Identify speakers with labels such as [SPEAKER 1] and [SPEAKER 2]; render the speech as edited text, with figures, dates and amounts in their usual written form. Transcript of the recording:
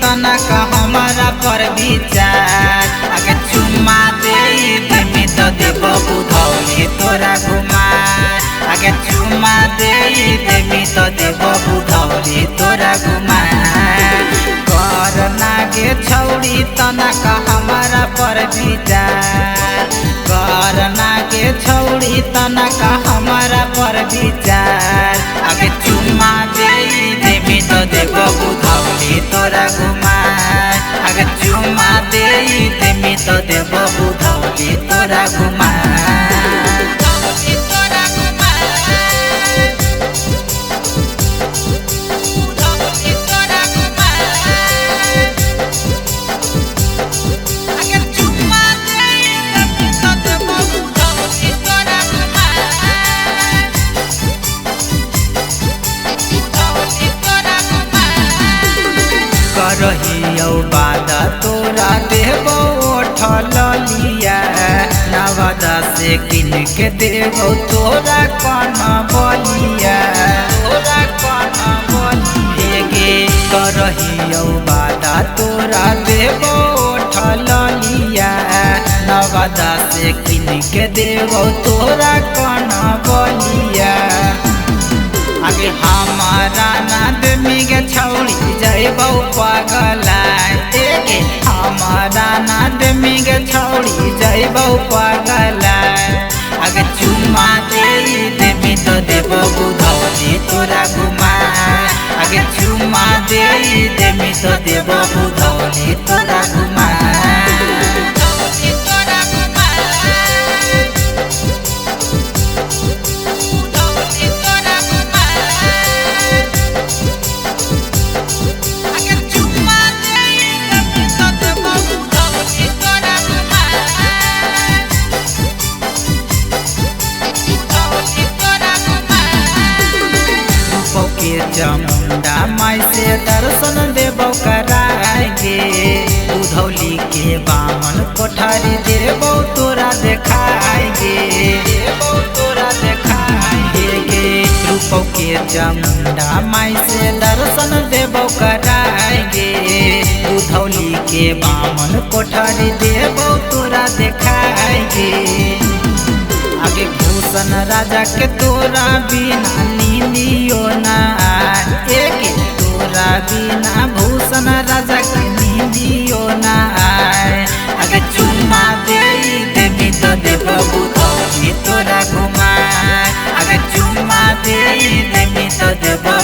[SPEAKER 1] तनक हमारा पर विचार। आगे चुम्मा दे देमी तो देबो बुधौली तोरा घुमाए। आगे चुम्मा दे देमी तो देबो बुधौली तोरा घुमाए। कर नागे छौड़ी तनक हमारा पर विचार। कर नागे छौड़ी तनक हमारा पर विचार। आगे चुम्मा दे देमी तो देबो बुधौली तोरा घुमाए। आगे चुम्मा दे देमी तो देबो बुधौली तोरा घुमाए। करहियो बादा तोरा देबो उठल लिया। नवादा से किन के देबो तोरा कन बलिया। तोरा कन बलिए गे करहियो बादा तोरा देबो उठल लिया। नवादा से किन के देबो तोरा कन बलिया। आगे हमारा नाद मिगे छौड़ी जइबो पगला। एगे हमारा नाद मिगे छौड़ी जइबो पगला। आगे चुम्मा दे देमी तो देबो बुधौली तोरा घुमाए। आगे चुम्मा दे देमी तो देबो बुधौली तोरा घुमाए। चामुंडा माई से दर्शन देबो कराएगे। बुधौली के बामन कोठारी देबो तोरा देखाएगे। देबो तोरा देखाएगे। रूपो के चामुंडा माई से दर्शन देबो कराएगे। बुधौली के बामन कोठारी देबो तोरा देखाएगे। आगे भूषण राजा के तोरा बिना नींदियो ना आए। तोरा बिना भूषण राजा के नींदियो ना आए। आगे चुम्मा दे देमी तो देबो बुधौली तोरा घुमाए। आगे चुम्मा दे देमी तो देबो